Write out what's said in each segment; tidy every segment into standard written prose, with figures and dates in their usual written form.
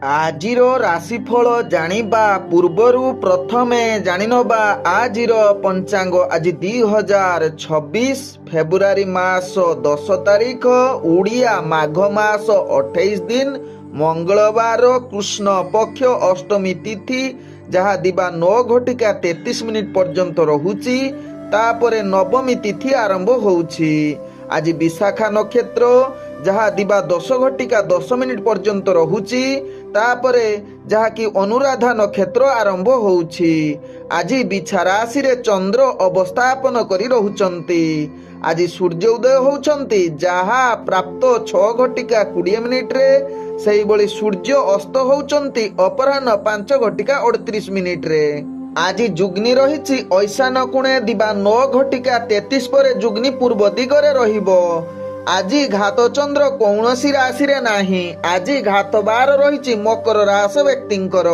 ଆଜିର ରାଶିଫଳ ଜାଣିବା ପୂର୍ବରୁ ପ୍ରଥମେ ଜାଣିନେବା ଆଜିର ପଞ୍ଚାଙ୍ଗ। ଆଜି 2026 ଫେବୃଆରୀ ମାସ 10 ତାରିଖ, ଓଡ଼ିଆ ମାଘ ମାସ 28 ଦିନ, ମଙ୍ଗଳବାର, କୃଷ୍ଣ ପକ୍ଷ ଅଷ୍ଟମୀ ତିଥି, ଯାହା ଦିବା 9:33 ପର୍ଯ୍ୟନ୍ତ ରହୁଛି। ତାପରେ ନବମୀ ତିଥି ଆରମ୍ଭ ହେଉଛି। ଆଜି ବିଶାଖା ନକ୍ଷତ୍ର, ଯାହା ଦିବା 10:10 ପର୍ଯ୍ୟନ୍ତ ରହୁଛି। ତାପରେ ଯାହାକି ଅନୁରାଧା ନକ୍ଷତ୍ର ଆରମ୍ଭ ହେଉଛି। ଆଜି ବିଛା ରାଶିରେ ଚନ୍ଦ୍ର ଅବସ୍ଥାପନ କରି ରହୁଛନ୍ତି। ଆଜି ସୂର୍ଯ୍ୟ ଉଦୟ ହେଉଛନ୍ତି ଯାହା ପ୍ରାପ୍ତ 6:20 ସେହିଭଳି ସୂର୍ଯ୍ୟ ଅସ୍ତ ହେଉଛନ୍ତି ଅପରାହ୍ନ 5:38। ଆଜି ଯୁଗ୍ନି ରହିଛି ଐଶାନ କୋଣେ ଦିବା 9:33 ପରେ ଯୁଗ୍ନି ପୂର୍ବ ଦିଗରେ ରହିବ। ଆଜି ଘାତ ଚନ୍ଦ୍ର କୌଣସି ରାଶିରେ ନାହିଁ। ଆଜି ଘାତ ବାର ରହିଛି ମକର ରାଶି ବ୍ୟକ୍ତିଙ୍କର।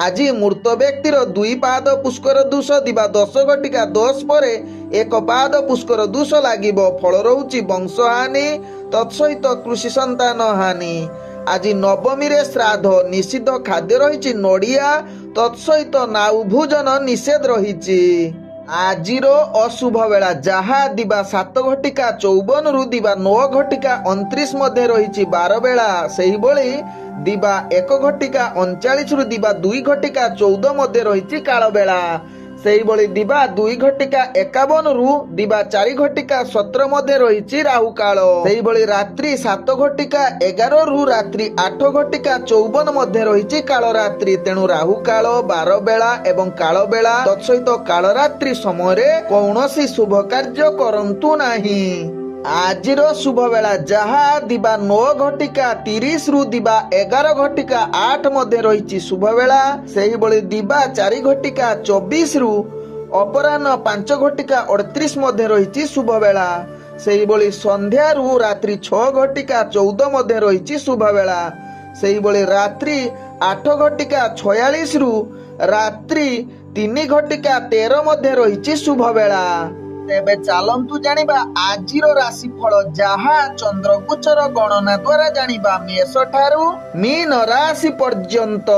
ଆଜି ମୃତ ବ୍ୟକ୍ତିର 2 ପାଦ ପୁଷ୍କର ଦୋଷ ଦିବା 10:10 ପରେ 1 ପାଦ ପୁଷ୍କର ଦୋଷ ଲାଗିବ। ଫଳ ରହୁଛି ବଂଶହାନି, ତତ୍ସହିତ କୃଷି ସନ୍ତାନ ହାନି। ଆଜି ନବମୀରେ ଶ୍ରାଦ୍ଧ, ନିଷିଦ୍ଧ ଖାଦ୍ୟ ରହିଛି ନଡ଼ିଆ, ତତ୍ସହିତ ନାଉ ଭୋଜନ ନିଷେଧ ରହିଛି। ଆଜିର ଅଶୁଭ ବେଳା, ଯାହା ଦିବା 7:54 ଦିବା 9:29 ମଧ୍ୟ ରହିଛି ବାର ବେଳା। ସେହିଭଳି ଦିବା 1:39 ଦିବା 2:14 ମଧ୍ୟ ରହିଛି କାଳ ବେଳା। ସେହିଭଳି ଦିବା 2:51 ଦିବା 4:17 ମଧ୍ୟ ରହିଛି ରାହୁ କାଳ। ସେହିଭଳି ରାତ୍ରି 7:11 ରାତ୍ରି 8:54 ମଧ୍ୟ ରହିଛି କାଳ ରାତ୍ରି। ତେଣୁ ରାହୁ କାଳ, ବାର ବେଳା ଏବଂ କାଳ ବେଳା ତତ୍ସହିତ କାଳ ରାତ୍ରି ସମୟରେ କୌଣସି ଶୁଭ କାର୍ଯ୍ୟ କରନ୍ତୁ ନାହିଁ। ଆଜିର ଶୁଭ ବେଳା, ଯାହା ଦିବା 9:30 ଦିବା 11:08 ମଧ୍ୟ ରହିଛି ଶୁଭ ବେଳା। ସେହିଭଳି ଦିବା 4:24 ଅପରାହ୍ନ 5:38 ମଧ୍ୟ ରହିଛି ଶୁଭ ବେଳା। ସେହିଭଳି ସନ୍ଧ୍ୟାରୁ ରାତ୍ରି 6:14 ମଧ୍ୟ ରହିଛି ଶୁଭ ବେଳା। ସେହିଭଳି ରାତ୍ରି 8:46 ରାତ୍ରି 3:13 ମଧ୍ୟ ରହିଛି ଶୁଭ ବେଳା। ତେବେ ଚାଲନ୍ତୁ ଜାଣିବା ଆଜିର ରାଶିଫଳ, ଯାହା ଚନ୍ଦ୍ରଗୋଚର ଗଣନା ଦ୍ୱାରା ଜାଣିବା। ମେଷ ଠାରୁ ମୀନ ରାଶି ପର୍ଯ୍ୟନ୍ତ।